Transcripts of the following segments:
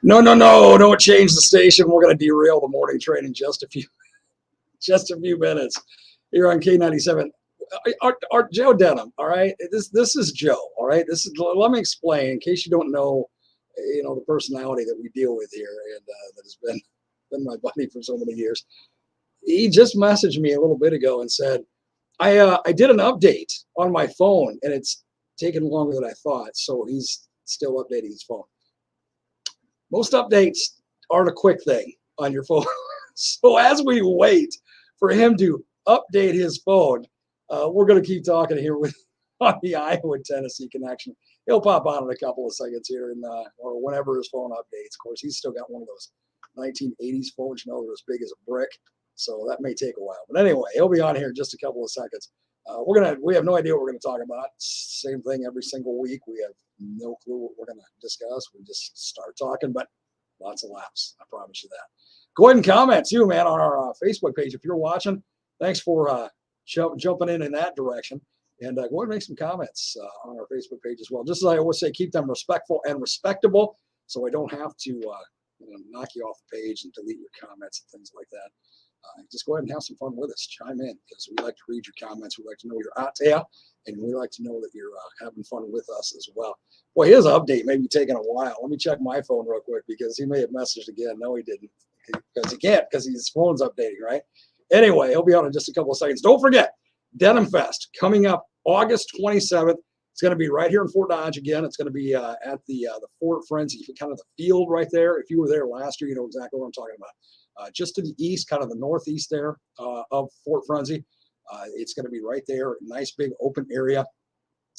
No, don't change the station. We're going to derail the morning train in just a few minutes here on K97. Our Joe Denim, all right? This is Joe, all right? Let me explain, in case you don't know, the personality that we deal with here, and that has been my buddy for so many years. He just messaged me a little bit ago and said, I did an update on my phone, and it's taken longer than I thought, so he's still updating his phone. Most updates aren't a quick thing on your phone. So as we wait for him to update his phone, we're going to keep talking here on the Iowa-Tennessee connection. He'll pop on in a couple of seconds here, or whenever his phone updates. Of course, he's still got one of those 1980s phones, they're as big as a brick. So that may take a while. But anyway, he'll be on here in just a couple of seconds. We have no idea what we're going to talk about. Same thing every single week. We have no clue what we're going to discuss. We just start talking, but lots of laughs. I promise you that. Go ahead and comment too, man, on our Facebook page. If you're watching, thanks for jumping in that direction. And go ahead and make some comments on our Facebook page as well. Just as I always say, keep them respectful and respectable, so I don't have to knock you off the page and delete your comments and things like that. Just go ahead and have some fun with us. Chime in, because we like to read your comments. We like to know you're out there, and we like to know that you're having fun with us as well. Boy, his update may be taking a while. Let me check my phone real quick, because he may have messaged again. No, he didn't, because he can't, because his phone's updating, right? Anyway, he'll be on in just a couple of seconds. Don't forget, Denim Fest coming up August 27th. It's going to be right here in Fort Dodge again. It's going to be at the Fort Frenzy, kind of the field right there. If you were there last year, you know exactly what I'm talking about. Just to the east, kind of the northeast there of Fort Frenzy. It's going to be right there, nice big open area.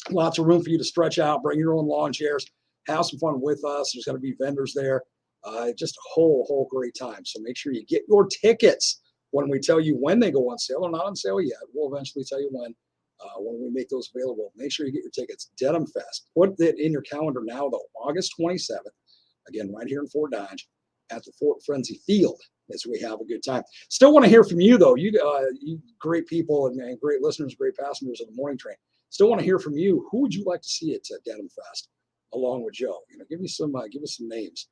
Lots of room for you to stretch out, bring your own lawn chairs, have some fun with us. There's going to be vendors there. Just a whole great time. So make sure you get your tickets when we tell you when they go on sale. They're not on sale yet. We'll eventually tell you when we make those available. Make sure you get your tickets. Denim Fest. Put it in your calendar now, though. August 27th. Again, right here in Fort Dodge at the Fort Frenzy Field, as we have a good time. Still want to hear from you, though. You great people and great listeners, great passengers of the morning train. Still want to hear from you. Who would you like to see at Denim Fest along with Joe? Give us some names.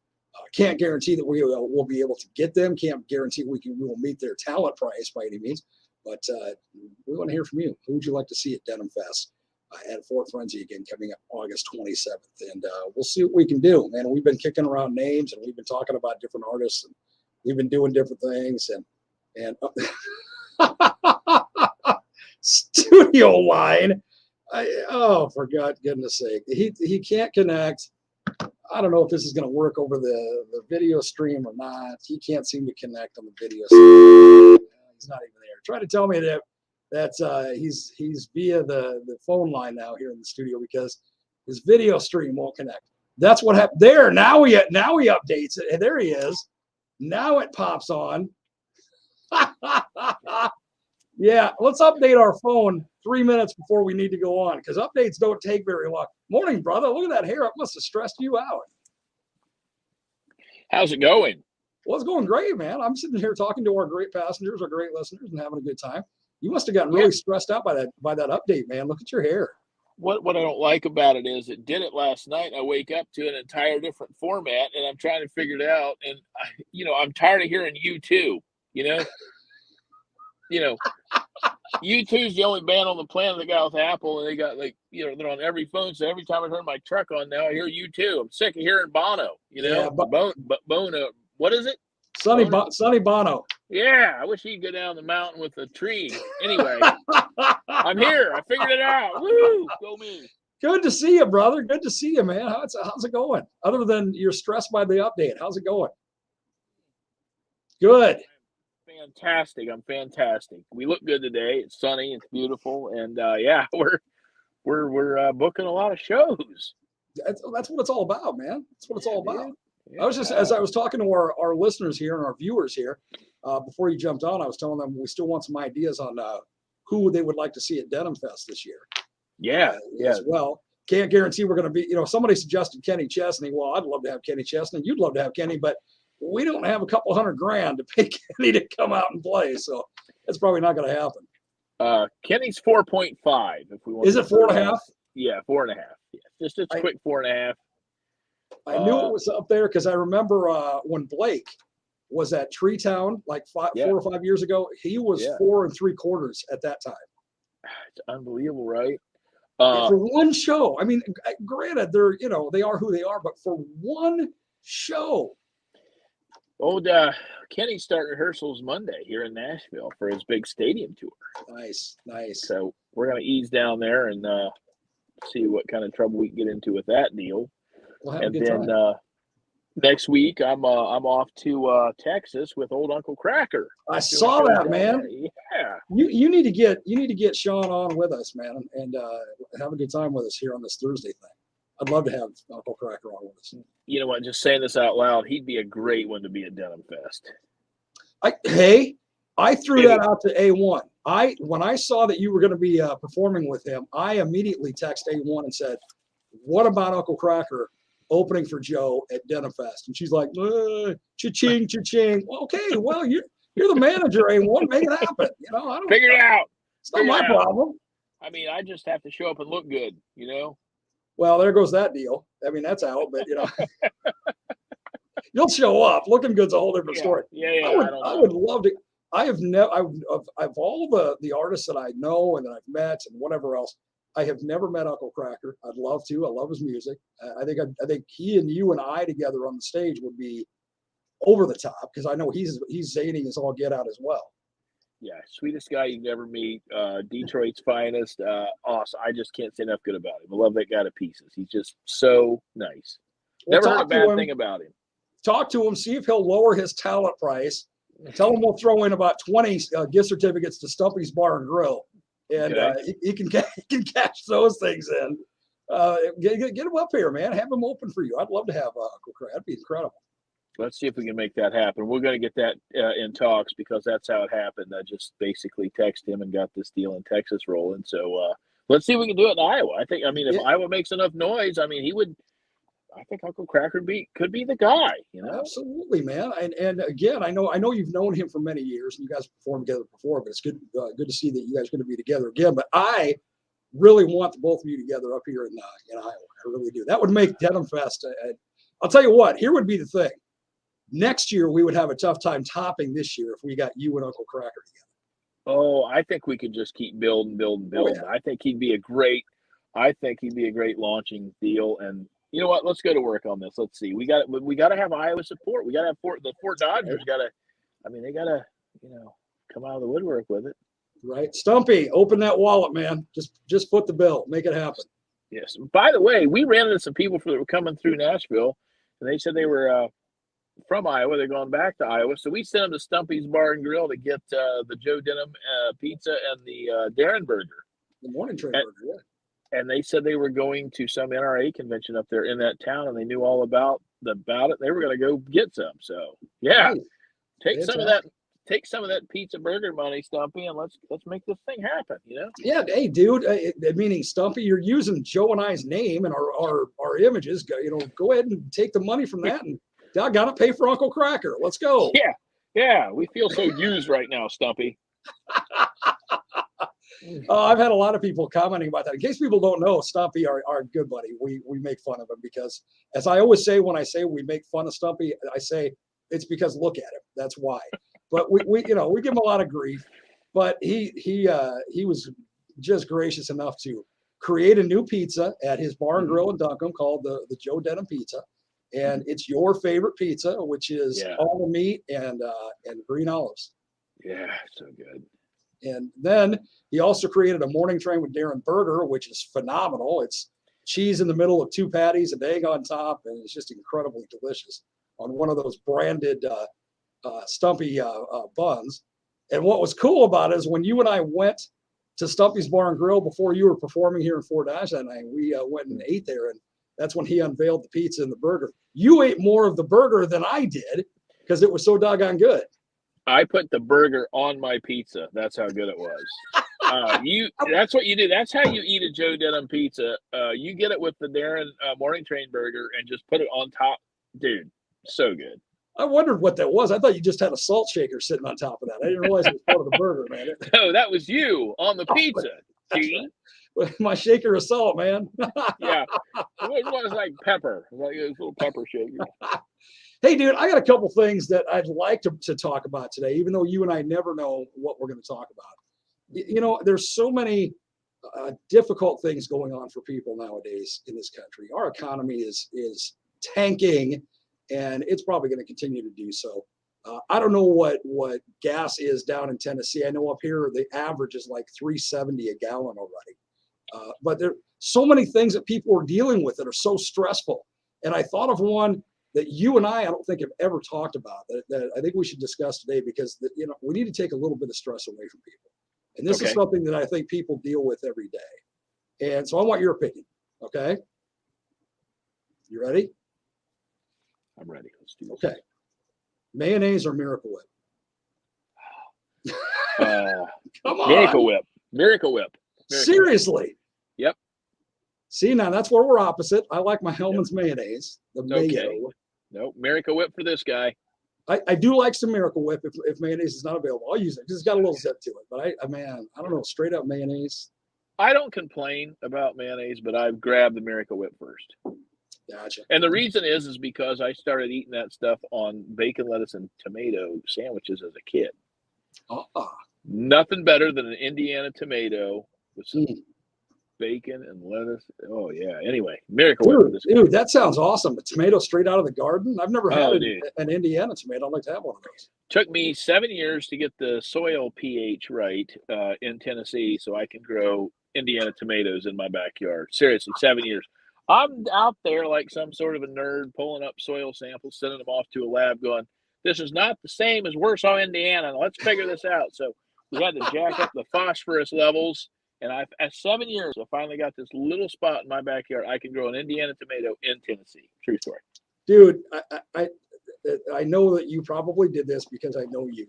Can't guarantee that we will be able to get them. Can't guarantee we will meet their talent price by any means. But we want to hear from you. Who would you like to see at Denim Fest at Fort Frenzy again, coming up August 27th? And we'll see what we can do, man. We've been kicking around names, and we've been talking about different artists, and we've been doing different things. And studio line. For God's goodness sake. He can't connect. I don't know if this is going to work over the video stream or not. He can't seem to connect on the video stream. He's not even there. Try to tell me that he's via the phone line now here in the studio, because his video stream won't connect. That's what happened there. Now he updates it. And there he is. Now it pops on. Yeah, let's update our phone 3 minutes before we need to go on, because updates don't take very long. Morning, brother. Look at that hair. It must have stressed you out. How's it going? Well, it's going great, man. I'm sitting here talking to our great passengers, our great listeners, and having a good time. You must have gotten really stressed out by that update, man. Look at your hair. What I don't like about it is it did it last night. I wake up to an entire different format, and I'm trying to figure it out. And I'm tired of hearing U2. U2's the only band on the planet that got with Apple, and they got they're on every phone. So every time I turn my truck on now, I hear U2. I'm sick of hearing Bono. Bono. What is it? Sonny Bono. Yeah, I wish he'd go down the mountain with a tree. Anyway, I'm here. I figured it out. Woo! Go me. Good to see you, brother. Good to see you, man. How's it going? Other than you're stressed by the update, how's it going? Good. Fantastic. I'm fantastic. We look good today. It's sunny. It's beautiful, and we're booking a lot of shows. That's what it's all about, man. That's what it's all about. Yeah. I was just, as I was talking to our listeners here and our viewers here, before you jumped on, I was telling them we still want some ideas on who they would like to see at Denim Fest this year. As well. Can't guarantee we're going to be, somebody suggested Kenny Chesney. Well, I'd love to have Kenny Chesney. You'd love to have Kenny, but we don't have a couple $100,000 to pay Kenny to come out and play. So that's probably not going to happen. Kenny's 4.5. If we want. Is it 4.5? Yeah, 4.5. Yeah, just it's quick 4.5. I knew it was up there because I remember when Blake was at Tree Town like 4 or 5 years ago. He was 4 3/4 at that time. It's unbelievable, right? For one show. I mean, granted, they're they are who they are, but for one show. Old Kenny's starting rehearsals Monday here in Nashville for his big stadium tour. Nice. So we're gonna ease down there and see what kind of trouble we can get into with that deal. We'll have a good time. Next week I'm off to Texas with old Uncle Cracker. I saw that, man. Yeah. You need to get Sean on with us, man, and have a good time with us here on this Thursday thing. I'd love to have Uncle Cracker on with us. You know what? Just saying this out loud, he'd be a great one to be at Denim Fest. I threw that out to A1. When I saw that you were going to be performing with him, I immediately texted A1 and said, "What about Uncle Cracker opening for Joe at Denim Fest?" And she's like, "Cha-ching, cha-ching." Okay, well, you're the manager, A1. Make it happen. I don't figure it out. It's not my problem. I mean, I just have to show up and look good, Well, there goes that deal. I mean, that's out, but you'll show up. Looking good's a whole different story. Yeah. I would love to. I've all the artists that I know and that I've met and whatever else, I have never met Uncle Cracker. I'd love to. I love his music. I think he and you and I together on the stage would be over the top because I know he's zany as all get out as well. Yeah, sweetest guy you never meet. Detroit's finest. Awesome. I just can't say enough good about him. I love that guy to pieces. He's just so nice. Never heard a bad thing about him. Talk to him. See if he'll lower his talent price. Tell him we'll throw in about 20 gift certificates to Stumpy's Bar and Grill, and he can cash those things in. Get him up here, man. Have him open for you. I'd love to have Uncle Craig. That'd be incredible. Let's see if we can make that happen. We're going to get that in talks because that's how it happened. I just basically texted him and got this deal in Texas rolling. So let's see if we can do it in Iowa. If Iowa makes enough noise, he would. I think Uncle Cracker could be the guy. Absolutely, man. And again, I know you've known him for many years, and you guys performed together before. But it's good to see that you guys are going to be together again. But I really want the both of you together up here in Iowa. I really do. That would make Denim Fest. I'll tell you what. Here would be the thing. Next year, we would have a tough time topping this year if we got you and Uncle Cracker together. Oh, I think we could just keep building. Oh, yeah. I think he'd be a great launching deal. And you know what? Let's go to work on this. Let's see. We got to have Iowa support. We got to have the Fort Dodgers. They got to come out of the woodwork with it. Right, Stumpy, open that wallet, man. Just foot the bill. Make it happen. Yes. By the way, we ran into some people that were coming through Nashville, and they said they were from Iowa. They're going back to Iowa. So we sent them to Stumpy's Bar and Grill to get the Joe Denim pizza and the Darren burger. The morning train burger, yeah. And they said they were going to some NRA convention up there in that town, and they knew all about it. They were going to go get some. So yeah, take some of that pizza burger money, Stumpy, and let's make this thing happen. Yeah, hey, dude. Meaning Stumpy, you're using Joe and I's name and our images. Go ahead and take the money from that and. I got to pay for Uncle Cracker. Let's go. Yeah. We feel so used right now, Stumpy. I've had a lot of people commenting about that. In case people don't know, Stumpy, our good buddy, we make fun of him because, as I always say when I say we make fun of Stumpy, I say it's because look at him. That's why. But we give him a lot of grief. But he was just gracious enough to create a new pizza at his bar and grill in Duncan called the Joe Denim Pizza. And it's your favorite pizza, which is all the meat and green olives. Yeah, so good. And then he also created a morning train with Darren burger, which is phenomenal. It's cheese in the middle of 2 patties, an egg on top, and it's just incredibly delicious on one of those branded Stumpy buns. And what was cool about it is when you and I went to Stumpy's Bar and Grill before you were performing here in Fort Dodge that night, we went and ate there, and that's when he unveiled the pizza and the burger. You ate more of the burger than I did because it was so doggone good. I put the burger on my pizza. That's how good it was. That's what you do. That's how you eat a Joe Denim pizza. You get it with the Darren Morning Train burger and just put it on top. Dude, so good. I wondered what that was. I thought you just had a salt shaker sitting on top of that. I didn't realize it was part of the burger, man. No, that was you on the pizza. That's my shaker of salt, man. Yeah, it was like pepper, like a little pepper shaker. Hey, dude, I got a couple things that I'd like to talk about today, even though you and I never know what we're going to talk about. You know, there's so many difficult things going on for people nowadays in this country. Our economy is tanking, and it's probably going to continue to do so. I don't know what gas is down in Tennessee. I know up here the average is like $3.70 a gallon already. But there are so many things that people are dealing with that are so stressful. And I thought of one that you and I don't think have ever talked about that I think we should discuss today, because we need to take a little bit of stress away from people. And this is something that I think people deal with every day. And so I want your opinion. Okay. You ready? I'm ready. Let's do this. Okay. Mayonnaise or Miracle Whip? Come on. Miracle Whip. Miracle Whip. Seriously? Yep. See, now that's where we're opposite. I like my Hellman's mayonnaise. The mayo. No, Miracle Whip for this guy. I do like some Miracle Whip if mayonnaise is not available. I'll use it because it's got a little zip to it. But I don't know, straight up mayonnaise. I don't complain about mayonnaise, but I've grabbed the Miracle Whip first. Gotcha. And the reason is because I started eating that stuff on bacon, lettuce, and tomato sandwiches as a kid. Nothing better than an Indiana tomato with some bacon and lettuce. Oh, yeah. Anyway, Miracle Whip. Dude, that sounds awesome. A tomato straight out of the garden? I've never had an Indiana tomato. I'd like to have one of those. Took me 7 years to get the soil pH right in Tennessee so I can grow Indiana tomatoes in my backyard. Seriously, 7 years. I'm out there like some sort of a nerd pulling up soil samples, sending them off to a lab going, this is not the same as Warsaw, Indiana. Let's figure this out. So we had to jack up the phosphorus levels. And at 7 years, I finally got this little spot in my backyard. I can grow an Indiana tomato in Tennessee. True story. Dude, I know that you probably did this because I know you.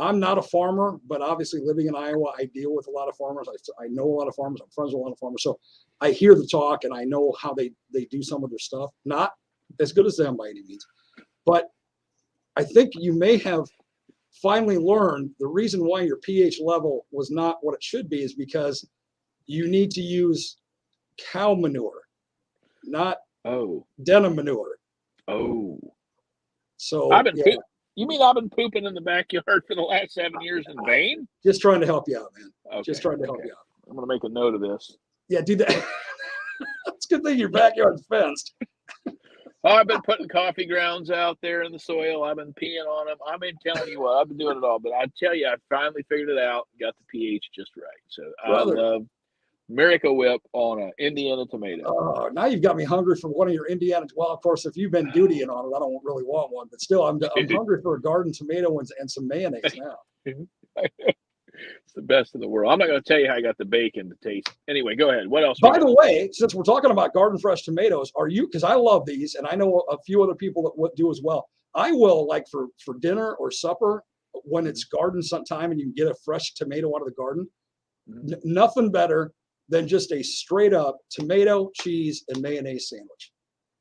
I'm not a farmer, but obviously living in Iowa, I deal with a lot of farmers. I know a lot of farmers. I'm friends with a lot of farmers. So I hear the talk and I know how they do some of their stuff. Not as good as them by any means. But I think you may have finally learned the reason why your pH level was not what it should be is because you need to use cow manure, not denim manure. So you mean I've been pooping in the backyard for the last 7 years in vain? Just trying to help you out, man. Okay, just trying to help you out. I'm going to make a note of this. Yeah, do that. It's a good thing your backyard's fenced. I've been putting coffee grounds out there in the soil. I've been peeing on them. I've been telling you what, I've been doing it all. But I tell you, I finally figured it out, got the pH just right. So I love Miracle Whip on an Indiana tomato. Now you've got me hungry for one of your Indiana. Well, of course, if you've been dutying on it, I don't really want one. But still, I'm hungry for a garden tomato and some mayonnaise now. It's the best in the world. I'm not going to tell you how I got the bacon to taste. Anyway, go ahead. What else? By the way, since we're talking about garden fresh tomatoes, because I love these, and I know a few other people that would do as well. I will, like for dinner or supper, when it's garden time and you can get a fresh tomato out of the garden, nothing better than just a straight up tomato, cheese, and mayonnaise sandwich.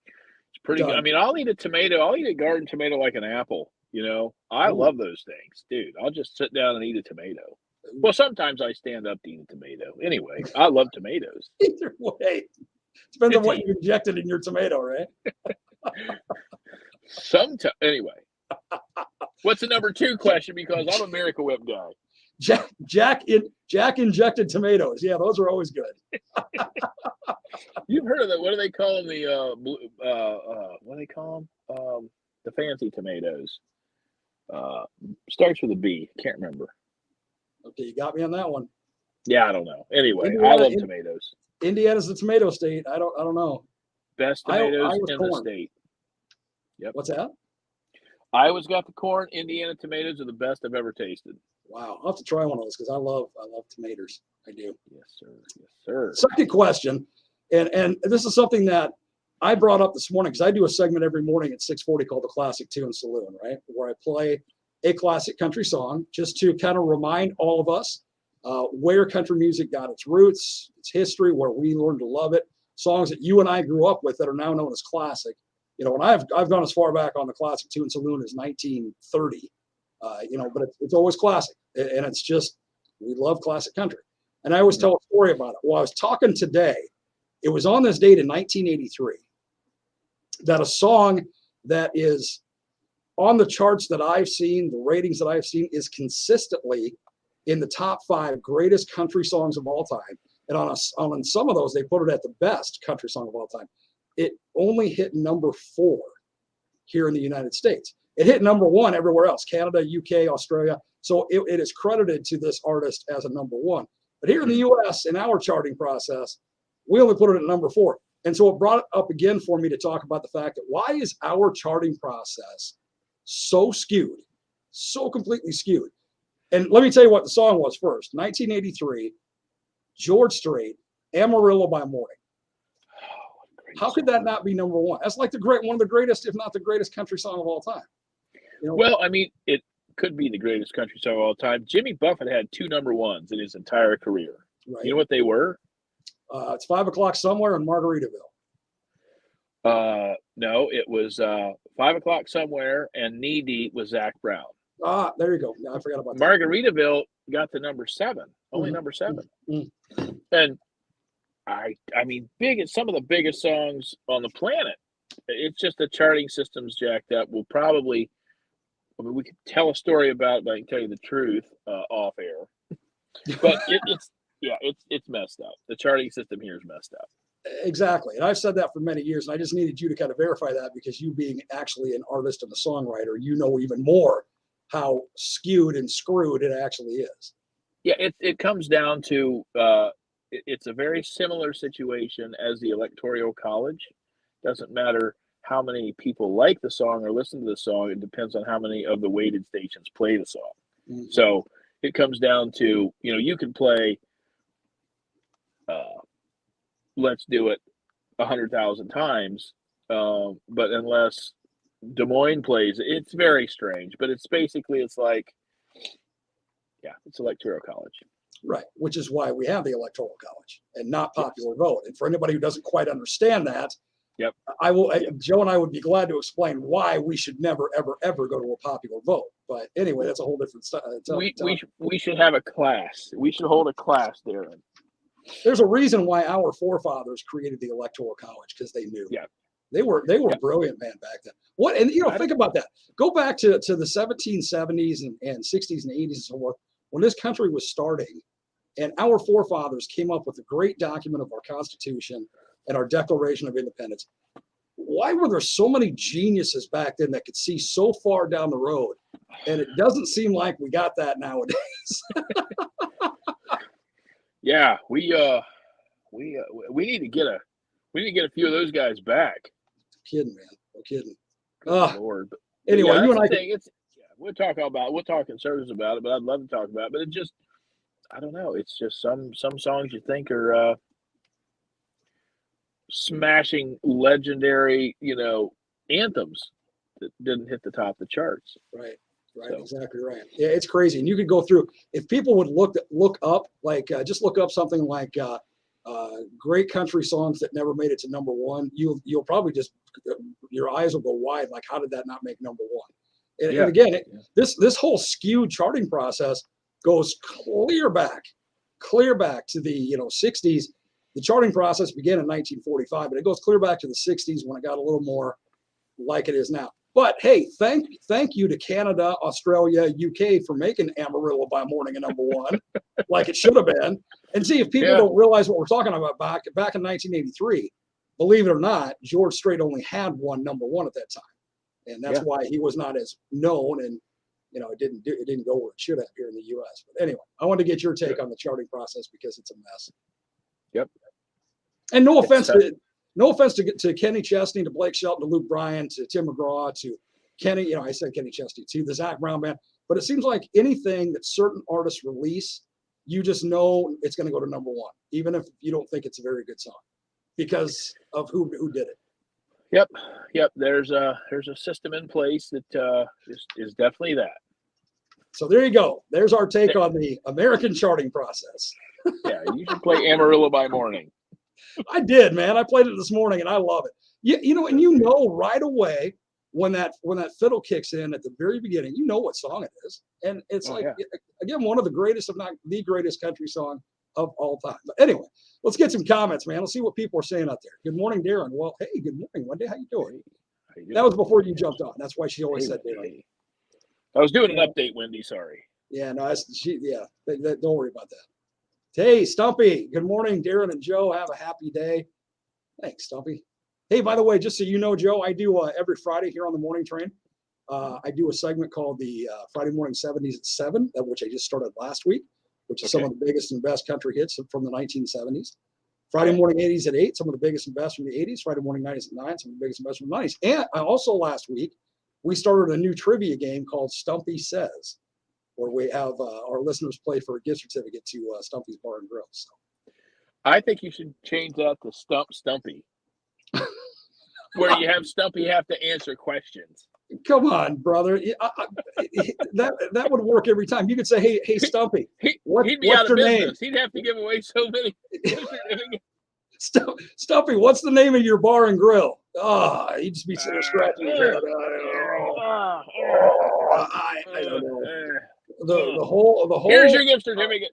It's pretty good. I mean, I'll eat a tomato. I'll eat a garden tomato like an apple. You know, I love those things, dude. I'll just sit down and eat a tomato. Well, sometimes I stand up to eat a tomato. Anyway, I love tomatoes. Either way, depends on what you injected in your tomato, right? Anyway, what's the number 2 question? Because I'm a Miracle Whip guy. Jack injected tomatoes. Yeah, those are always good. You've heard of that? What do they call them? What do they call them? The fancy tomatoes. Starts with a B. Can't remember. Okay, you got me on that one. Yeah, I don't know. Anyway, I love tomatoes. Indiana's the tomato state. I don't know. Best tomatoes in the state. Yep. What's that? Iowa's got the corn. Indiana tomatoes are the best I've ever tasted. Wow, I'll have to try one of those because I love tomatoes. I do. Yes, sir. Yes, sir. Second question, and this is something that I brought up this morning because I do a segment every morning at 6:40 called the Classic Tune Saloon, right? Where I play a classic country song just to kind of remind all of us where country music got its roots, its history, where we learned to love it, songs that you and I grew up with that are now known as classic. You know, and I've gone as far back on the Classic Tune Saloon as 1930, but it's always classic. And it's just, we love classic country. And I always tell a story about it. Well, I was talking today. It was on this date in 1983 that a song that is on the charts that I've seen, the ratings that I've seen, is consistently in the top 5 greatest country songs of all time. And on some of those, they put it at the best country song of all time. It only hit number 4 here in the United States. It hit number 1 everywhere else, Canada, UK, Australia. So it is credited to this artist as a number 1. But here in the US, in our charting process, we only put it at number 4. And so it brought it up again for me to talk about the fact that why is our charting process so skewed, so completely skewed? And let me tell you what the song was first. 1983, George Strait, Amarillo by Morning. How could that not be number 1? That's like one of the greatest, if not the greatest country song of all time. You know? Well, I mean, it could be the greatest country song of all time. Jimmy Buffett had 2 number 1s in his entire career. Right. You know what they were? It's 5 o'clock somewhere in Margaritaville. No, it was 5 o'clock somewhere, and Knee Deep was Zach Brown. Ah, there you go. No, I forgot about that. Margaritaville got to number 7, only number 7. And I mean, some of the biggest songs on the planet. It's just the charting system's jacked up. We could tell a story about it, but I can tell you the truth off air. But it's messed up. The charting system here is messed up. Exactly. And I've said that for many years, and I just needed you to kind of verify that, because you being actually an artist and a songwriter, you know even more how skewed and screwed it actually is. Yeah, it comes down to it's a very similar situation as the Electoral College. Doesn't matter how many people like the song or listen to the song. It depends on how many of the weighted stations play the song. Mm-hmm. So it comes down to, you can play Let's Do It 100,000 times, but unless Des Moines plays, it's very strange. But it's like, it's Electoral College. Right, which is why we have the Electoral College and not popular vote. And for anybody who doesn't quite understand that, Joe and I would be glad to explain why we should never, ever, ever go to a popular vote. But anyway, that's a whole different stuff. We should have a class. We should hold a class, Darren. There's a reason why our forefathers created the Electoral College, because they knew. Yeah. They were brilliant, man, back then. Think about that. Go back to the 1770s and 60s and 80s and so forth, when this country was starting, and our forefathers came up with a great document of our Constitution and our Declaration of Independence. Why were there so many geniuses back then that could see so far down the road? And it doesn't seem like we got that nowadays. Yeah, we need to get a few of those guys back. No kidding, man. No kidding. Lord. But anyway, you and I we'll talk conservatives about it, but I'd love to talk about it. But it just, I don't know. It's just some songs you think are smashing legendary, anthems that didn't hit the top of the charts. Right. So. Exactly right. Yeah, it's crazy. And you could go through, if people would look up, just look up something like great country songs that never made it to number 1. You'll probably just, your eyes will go wide. Like, how did that not make number 1? And again, this whole skewed charting process goes clear back to the 60s. The charting process began in 1945, but it goes clear back to the 60s when it got a little more like it is now. But hey, thank you to Canada, Australia, UK for making Amarillo by Morning a number 1, like it should have been. And see, if people don't realize what we're talking about, back in 1983, believe it or not, George Strait only had one number 1 at that time, and that's why he was not as known, and it didn't go where it should have here in the U.S. But anyway, I want to get your take on the charting process, because it's a mess. Yep. And no offense to Kenny Chesney, to Blake Shelton, to Luke Bryan, to Tim McGraw, to Kenny, I said Kenny Chesney, to the Zach Brown Band. But it seems like anything that certain artists release, you just know it's going to go to number 1, even if you don't think it's a very good song, because of who did it. Yep. There's a system in place that is definitely that. So there you go. There's our take on the American charting process. Yeah, you should play Amarillo by Morning. I did, man. I played it this morning, and I love it. And right away when that fiddle kicks in at the very beginning, what song it is, and it's again, one of the greatest, if not the greatest country song of all time. But anyway, let's get some comments, man. Let's see what people are saying out there. Good morning, Darren. Well, hey, good morning, Wendy. How you doing? That was before you jumped on. That's why she always said Darren. I was doing an update, Wendy. Sorry. Yeah, no, don't worry about that. Hey, Stumpy. Good morning, Darren and Joe. Have a happy day. Thanks, Stumpy. Hey, by the way, just so you know, Joe, I do every Friday here on the morning train. I do a segment called the Friday Morning 70s at 7, which I just started last week, which is some of the biggest and best country hits from the 1970s. Friday morning 80s at 8, some of the biggest and best from the 80s. Friday morning 90s at 9, some of the biggest and best from the 90s. And I also last week, we started a new trivia game called Stumpy Says, where we have our listeners play for a gift certificate to Stumpy's Bar and Grill. So. I think you should change that to Stumpy. Where you have Stumpy have to answer questions. Come on, brother. That would work every time. You could say, "Hey, Stumpy, he'd be out of business. He'd have to give away so many. Stumpy, what's the name of your bar and grill?" Oh, he'd just be sitting there scratching his head. I don't know. The whole. Here's your gift certificate.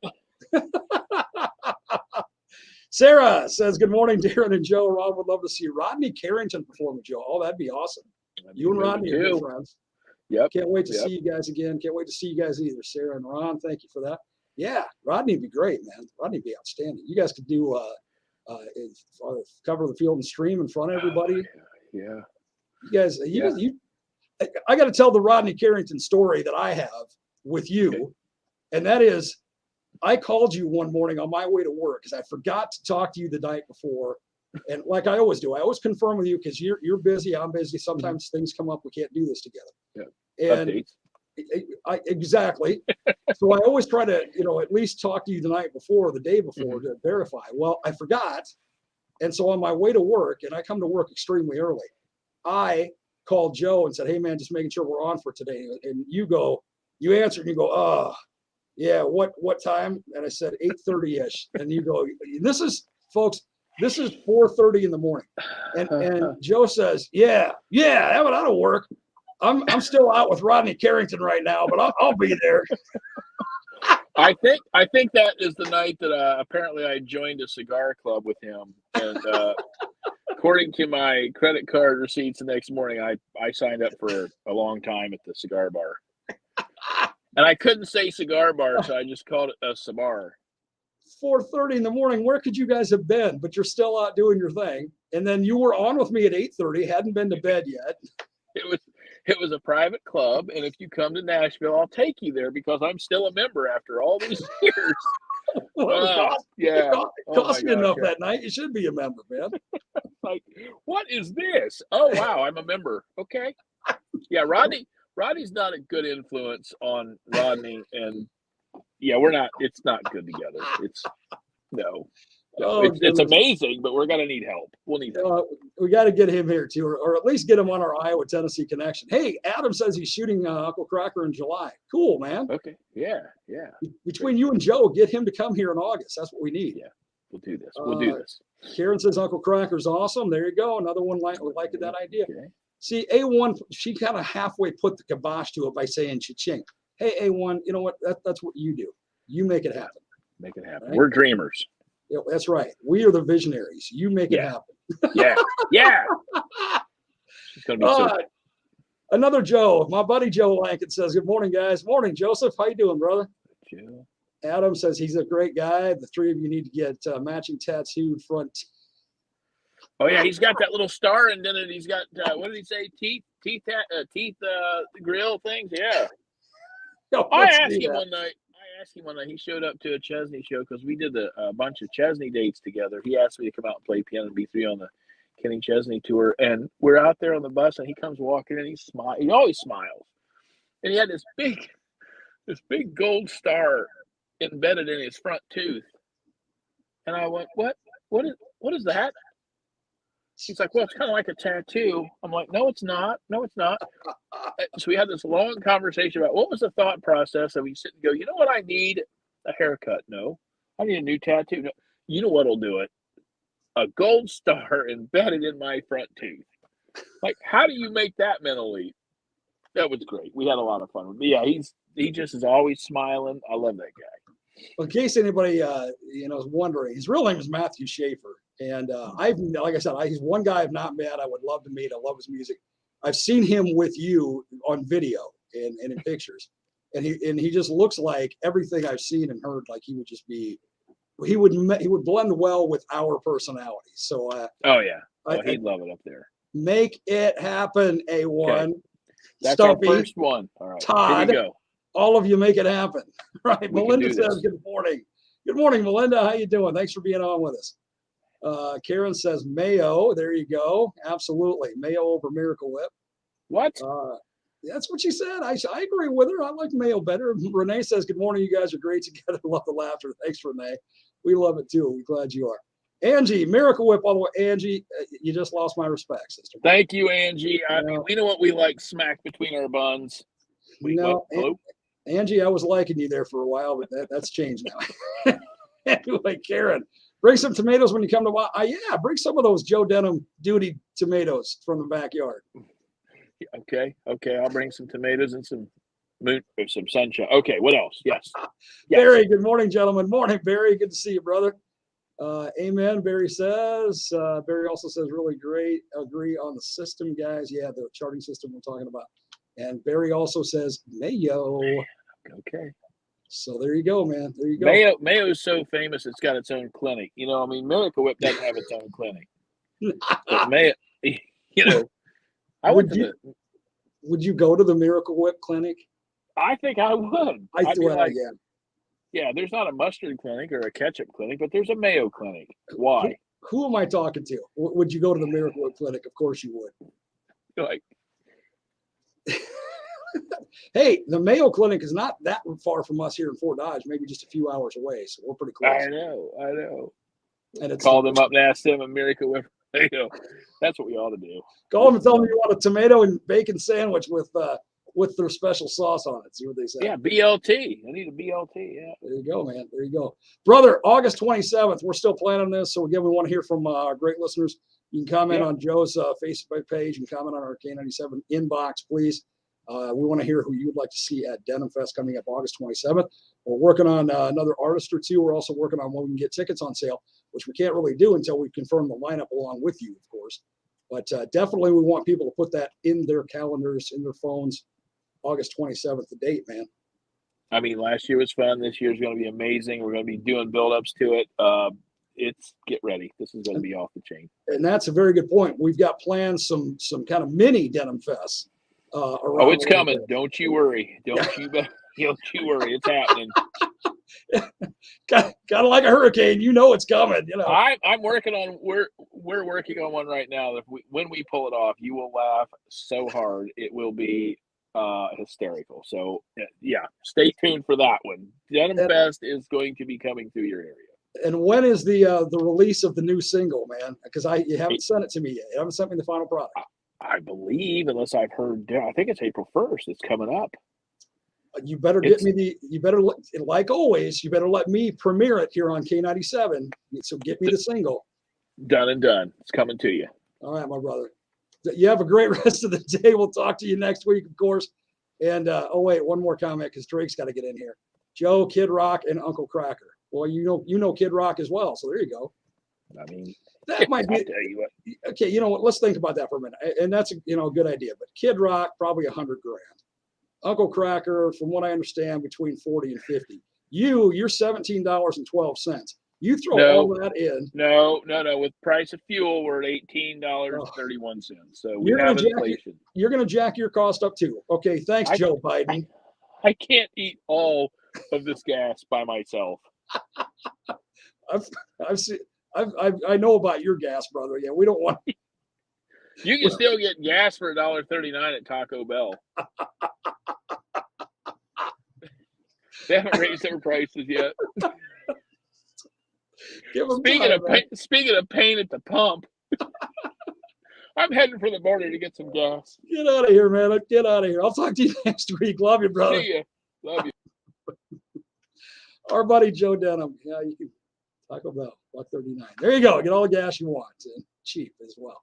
Sarah says, "Good morning, Darren and Joe. Rod would love to see Rodney Carrington perform with Joe. Oh, that'd be awesome. You and Rodney are good friends. Yep. Can't wait to see you guys again. Can't wait to see you guys either, Sarah and Ron. Thank you for that. Yeah, Rodney'd be great, man. Rodney'd be outstanding. You guys could do cover the field and stream in front of everybody. Yeah. You guys, I got to tell the Rodney Carrington story that I have with you, and that is, I called you one morning on my way to work because I forgot to talk to you the night before. And like I always do, I always confirm with you because you're busy, I'm busy. Sometimes things come up, we can't do this together. Yeah. And exactly. So I always try to, at least talk to you the night before, the day before to verify. Well, I forgot. And so on my way to work, and I come to work extremely early, I called Joe and said, "Hey man, just making sure we're on for today." And you answered and you go, "Oh, yeah, what time?" And I said 8:30-ish. And you go, this is 4:30 in the morning. And Joe says, yeah, that'll work. I'm still out with Rodney Carrington right now, but I'll be there. I think that is the night that apparently I joined a cigar club with him. And according to my credit card receipts the next morning, I signed up for a long time at the cigar bar. And I couldn't say cigar bar, so I just called it a cigar. 4:30 in the morning. Where could you guys have been? But you're still out doing your thing. And then you were on with me at 8:30. Hadn't been to bed yet. It was a private club, and if you come to Nashville, I'll take you there because I'm still a member after all these years. It cost you enough that night. You should be a member, man. Like, what is this? Oh wow, I'm a member. Okay. Yeah, Rodney's not a good influence on Rodney, and it's not good together. It's amazing, but we're gonna need help. We'll need help. We got to get him here too, or at least get him on our Iowa Tennessee connection. Hey, Adam says he's shooting Uncle Cracker in July. Cool, man. Okay. Yeah. Between you and Joe, get him to come here in August. That's what we need. Yeah, we'll do this. Karen says Uncle Cracker's awesome. There you go. Another one like that idea. Okay. See, A1, she kind of halfway put the kibosh to it by saying cha-ching. Hey, A1, you know what? That's what you do. You make it happen. Make it happen. Right? We're dreamers. Yeah, that's right. We are the visionaries. You make it happen. Yeah. It's gonna be super. Another Joe, my buddy Joe Lankin says, "Good morning, guys." Morning, Joseph. How you doing, brother? Joe. Adam says he's a great guy. The three of you need to get matching tattooed front. Oh yeah, he's got that little star, and then he's got what did he say? Teeth grill things. Yeah. I asked him one night. He showed up to a Chesney show because we did a bunch of Chesney dates together. He asked me to come out and play piano and B3 on the Kenny Chesney tour, and we're out there on the bus, and he comes walking in. He always smiles, and he had this big gold star embedded in his front tooth, and I went, "What is that?" He's like, "Well, it's kind of like a tattoo." I'm like, "No, it's not. No, it's not." So we had this long conversation about what was the thought process. And we sit and go, "You know what I need? A haircut. No. I need a new tattoo. No. You know what'll do it? A gold star embedded in my front tooth." Like, how do you make that mental leap? That was great. We had a lot of fun. But yeah, he just is always smiling. I love that guy. in case anybody is wondering, his real name is Matthew Schaefer, and like I said, he's one guy I've not met. I would love to meet. I love his music. I've seen him with you on video and in pictures, and he just looks like everything I've seen and heard. Like he would just be, he would blend well with our personalities. So he'd love it up there. Make it happen, A1. Okay. That's Stumpy, our first one. All right, Todd, here we go. All of you make it happen. Right. We Melinda says, good morning. Good morning, Melinda. How you doing? Thanks for being on with us. Karen says Mayo. There you go. Absolutely. Mayo over Miracle Whip. What? That's what she said. I agree with her. I like Mayo better. Renee says, good morning. You guys are great together. Love the laughter. Thanks, Renee. We love it too. We're glad you are. Angie, Miracle Whip all the way. Angie, you just lost my respect, sister. Thank you, Angie. I mean, we know what we like smack between our buns. Angie, I was liking you there for a while, but that's changed now. Anyway, Karen, bring some tomatoes when you come to yeah, bring some of those Joe Denim duty tomatoes from the backyard. Okay, I'll bring some tomatoes and some sunshine. Okay, what else? Yes. Barry, good morning, gentlemen. Morning, Barry. Good to see you, brother. Amen. Barry says. Barry also says, really great. Agree on the system, guys. Yeah, the charting system we're talking about. And Barry also says Mayo. Okay. So there you go, man. There you go. Mayo is so famous it's got its own clinic. I mean, Miracle Whip doesn't have its own clinic. But Mayo, would you go to the Miracle Whip clinic? I think I would. Yeah, there's not a mustard clinic or a ketchup clinic, but there's a Mayo clinic. Why? Who am I talking to? Would you go to the Miracle Whip clinic? Of course you would. Like, hey, the Mayo Clinic is not that far from us here in Fort Dodge, maybe just a few hours away. So we're pretty close. I know. And call them up and ask them a Miracle Whip. That's what we ought to do. Call them and tell them you want a tomato and bacon sandwich with their special sauce on it. See what they say. Yeah, BLT. I need a BLT. Yeah. There you go, man. There you go. Brother, August 27th, we're still planning this. So again, we want to hear from our great listeners. You can comment on Joe's Facebook page and comment on our K97 inbox, please. We want to hear who you would like to see at Denim Fest coming up August 27th. We're working on another artist or two. We're also working on when we can get tickets on sale, which we can't really do until we confirm the lineup along with you, of course. But definitely we want people to put that in their calendars, in their phones, August 27th, the date, man. I mean, last year was fun. This year's going to be amazing. We're going to be doing build-ups to it. Get ready. This is going to be off the chain. And that's a very good point. We've got planned some kind of mini Denim Fest. It's coming. Don't you worry. Don't you worry. It's happening. kind of like a hurricane. It's coming. I'm working on. We're working on one right now. When we pull it off, you will laugh so hard. It will be hysterical. So yeah, stay tuned for that one. Denim Fest is going to be coming through your area. And when is the release of the new single, man? Because you haven't sent it to me yet. You haven't sent me the final product. I believe, unless I've heard, I think it's April 1st. It's coming up. You better like always, you better let me premiere it here on K97. So get me the single. Done and done. It's coming to you. All right, my brother. You have a great rest of the day. We'll talk to you next week, of course. And, wait, one more comment because Drake's got to get in here. Joe, Kid Rock, and Uncle Cracker. Well, you know Kid Rock as well. So there you go. I mean, that might be. I'll tell you what. Okay, you know what? Let's think about that for a minute. And that's a good idea. But Kid Rock, probably $100,000. Uncle Cracker, from what I understand, between 40 and 50. You're $17.12. You throw all that in. No. With price of fuel, we're at $18.31. So we have inflation. You're going to jack your cost up too. Okay, thanks, Joe Biden. I can't eat all of this gas by myself. I know about your gas, brother. Yeah, we don't want. You can still get gas for $1.39 at Taco Bell. They haven't raised their prices yet. Speaking of pain at the pump, I'm heading for the border to get some gas. Get out of here, man. Get out of here. I'll talk to you next week. Love you, brother. See ya. Love you. Our buddy Joe Denim. Yeah, you can Taco Bell, $1.39. There you go. Get all the gas you want. And cheap as well.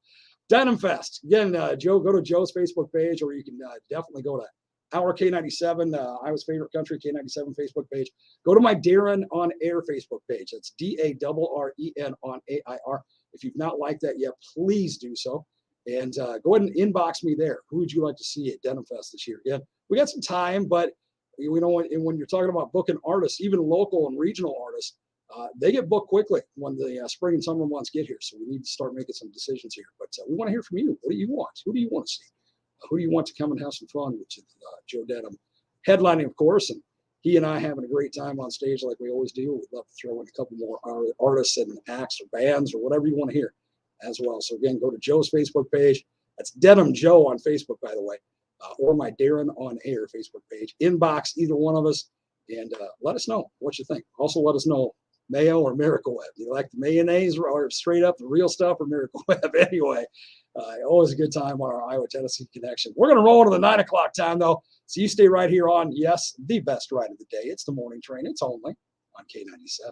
Denim Fest. Again, Joe, go to Joe's Facebook page, or you can definitely go to our K97, Iowa's favorite country, K97 Facebook page. Go to my Darren on Air Facebook page. That's DARREN on AIR. If you've not liked that yet, please do so. And go ahead and inbox me there. Who would you like to see at Denim Fest this year? Again, we got some time, but we know when you're talking about booking artists, even local and regional artists, they get booked quickly when the spring and summer months get here. So we need to start making some decisions here. But we want to hear from you. What do you want? Who do you want to see? Who do you want to come and have some fun with? Joe Denim headlining, of course, and he and I having a great time on stage like we always do. We'd love to throw in a couple more artists and acts or bands or whatever you want to hear as well. So again, go to Joe's Facebook page. That's Denim Joe on Facebook, by the way, or my Darren on Air Facebook page. Inbox either one of us and let us know what you think. Also, let us know mayo or Miracle Whip. Do you like the mayonnaise or straight up the real stuff or Miracle Whip? Anyway, always a good time on our Iowa-Tennessee connection. We're going to roll into the 9 o'clock time, though. So you stay right here on, yes, the best ride of the day. It's the morning train. It's only on K97.